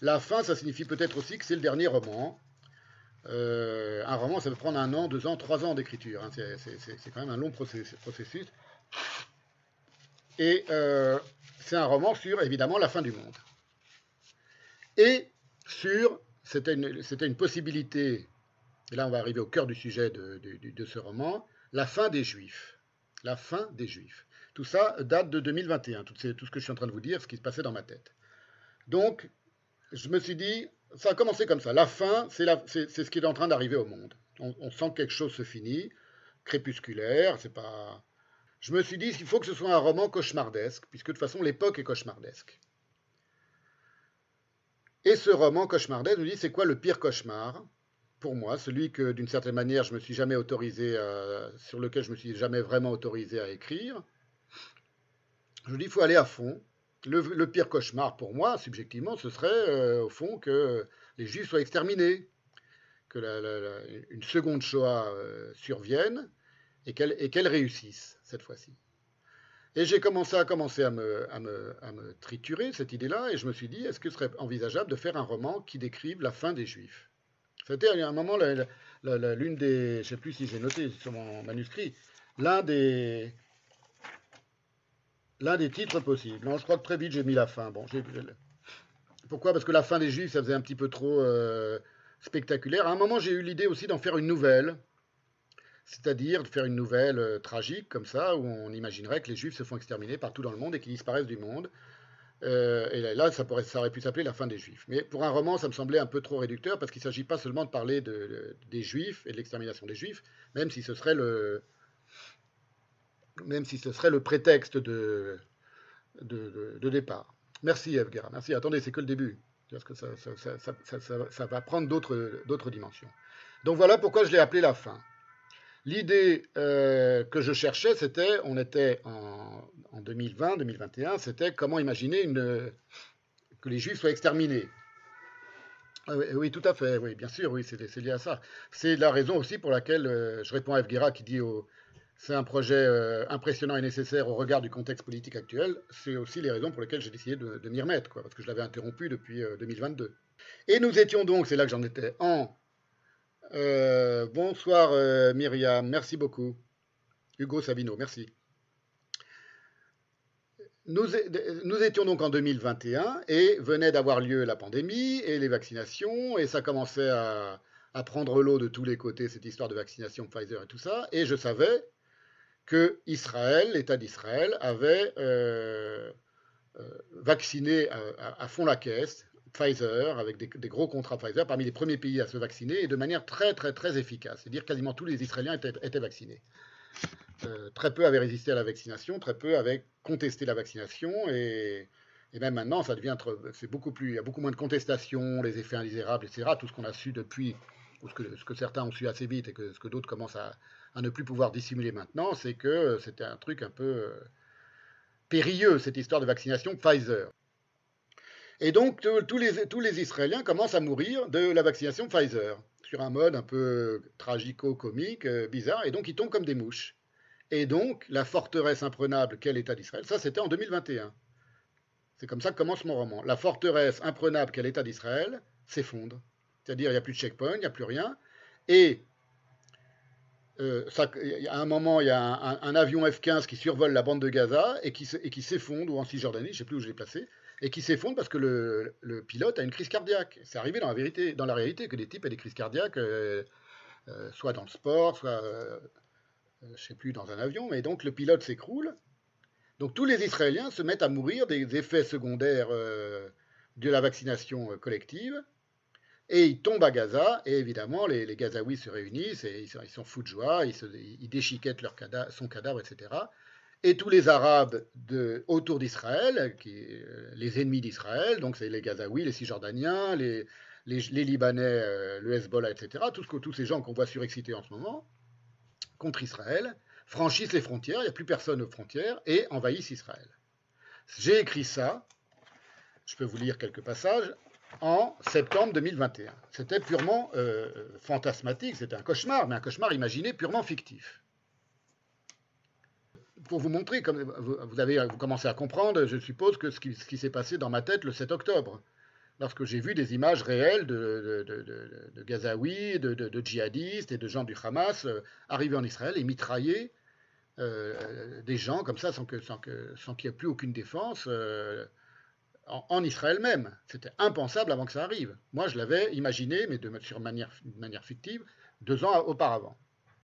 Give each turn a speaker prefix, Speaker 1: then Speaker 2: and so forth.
Speaker 1: La fin, ça signifie peut-être aussi que c'est le dernier roman. Un roman, ça peut prendre 1 an, 2 ans, 3 ans d'écriture, hein. C'est quand même un long processus. Et c'est un roman sur, évidemment, la fin du monde. Et sur, c'était une possibilité, et là on va arriver au cœur du sujet de ce roman, la fin des Juifs. La fin des Juifs. Tout ça date de 2021, tout ce que je suis en train de vous dire, ce qui se passait dans ma tête. Donc, je me suis dit, ça a commencé comme ça. La fin, c'est ce qui est en train d'arriver au monde. On sent que quelque chose se finit, crépusculaire, c'est pas. Je me suis dit, il faut que ce soit un roman cauchemardesque, puisque de toute façon, l'époque est cauchemardesque. Et ce roman cauchemardesque, je me dis, c'est quoi le pire cauchemar pour moi, celui que d'une certaine manière je me suis jamais autorisé, sur lequel je me suis jamais vraiment autorisé à écrire. Je me dis, il faut aller à fond. Le pire cauchemar pour moi, subjectivement, ce serait au fond que les Juifs soient exterminés, que une seconde Shoah survienne et qu'elle réussisse cette fois-ci. Et j'ai commencé à me triturer cette idée-là, et je me suis dit, est-ce que ce serait envisageable de faire un roman qui décrive la fin des Juifs? C'était à un moment l'une des, je ne sais plus si j'ai noté sur mon manuscrit, l'un des, l'un des titres possibles. Non, je crois que très vite j'ai mis la fin. Bon, pourquoi? Parce que la fin des Juifs, ça faisait un petit peu trop spectaculaire. À un moment, j'ai eu l'idée aussi d'en faire une nouvelle, c'est-à-dire de faire une nouvelle tragique comme ça, où on imaginerait que les Juifs se font exterminer partout dans le monde et qu'ils disparaissent du monde. Et là, ça aurait pu s'appeler La fin des Juifs. Mais pour un roman, ça me semblait un peu trop réducteur, parce qu'il ne s'agit pas seulement de parler des Juifs et de l'extermination des Juifs, même si ce serait le prétexte de départ. Merci Evgara, merci. Attendez, c'est que le début, parce que ça va prendre d'autres dimensions. Donc voilà pourquoi je l'ai appelé La fin. L'idée que je cherchais, on était en 2020, 2021, c'était comment imaginer que les Juifs soient exterminés. Ah oui, oui, tout à fait, oui, bien sûr, oui, c'est lié à ça. C'est la raison aussi pour laquelle je réponds à Evguera qui dit c'est un projet impressionnant et nécessaire au regard du contexte politique actuel. C'est aussi les raisons pour lesquelles j'ai décidé de m'y remettre, quoi, parce que je l'avais interrompu depuis 2022. Et nous étions donc, c'est là que j'en étais, bonsoir Myriam, merci beaucoup. Hugo Savino, merci. Nous, nous étions donc en 2021 et venait d'avoir lieu la pandémie et les vaccinations, et ça commençait à prendre l'eau de tous les côtés, cette histoire de vaccination Pfizer et tout ça. Et je savais que Israël, l'État d'Israël, avait vacciné à fond la caisse Pfizer, avec des gros contrats Pfizer, parmi les premiers pays à se vacciner, et de manière très très très efficace. C'est-à-dire quasiment tous les Israéliens étaient vaccinés. Très peu avaient résisté à la vaccination, très peu avaient contesté la vaccination, et même maintenant, ça devient, c'est beaucoup plus, il y a beaucoup moins de contestations, les effets indésirables, etc. Tout ce qu'on a su depuis, ou ce que certains ont su assez vite, et ce que d'autres commencent à ne plus pouvoir dissimuler maintenant, c'est que c'était un truc un peu périlleux, cette histoire de vaccination Pfizer. Et donc, tous les Israéliens commencent à mourir de la vaccination Pfizer, sur un mode un peu tragico-comique, bizarre, et donc ils tombent comme des mouches. Et donc, la forteresse imprenable qu'est l'État d'Israël, ça c'était en 2021. C'est comme ça que commence mon roman. La forteresse imprenable qu'est l'État d'Israël s'effondre. C'est-à-dire, il n'y a plus de checkpoint, il n'y a plus rien. Et à un moment, il y a un avion F-15 qui survole la bande de Gaza et qui s'effondre, ou en Cisjordanie, je ne sais plus où je l'ai placé, et qui s'effondre parce que le pilote a une crise cardiaque. C'est arrivé dans la réalité que des types aient des crises cardiaques, soit dans le sport, soit, je ne sais plus, dans un avion, mais donc le pilote s'écroule. Donc tous les Israéliens se mettent à mourir des effets secondaires de la vaccination collective, et ils tombent à Gaza, et évidemment les Gazaouis se réunissent, et ils sont fous de joie, ils déchiquettent son cadavre, etc. Et tous les Arabes autour d'Israël, les ennemis d'Israël, donc c'est les Gazaouis, les Cisjordaniens, les Libanais, le Hezbollah, etc., tous ces gens qu'on voit surexcités en ce moment, contre Israël, franchissent les frontières, il n'y a plus personne aux frontières, et envahissent Israël. J'ai écrit ça, je peux vous lire quelques passages, en septembre 2021. C'était purement fantasmatique, c'était un cauchemar, mais un cauchemar imaginé purement fictif. Pour vous montrer, comme vous commencez à comprendre, je suppose, que ce qui s'est passé dans ma tête le 7 octobre. lorsque j'ai vu des images réelles de Gazaouis, de djihadistes et de gens du Hamas arriver en Israël et mitrailler des gens comme ça sans qu'il n'y ait plus aucune défense en Israël même. C'était impensable avant que ça arrive. Moi, je l'avais imaginé, mais de manière fictive, 2 ans auparavant.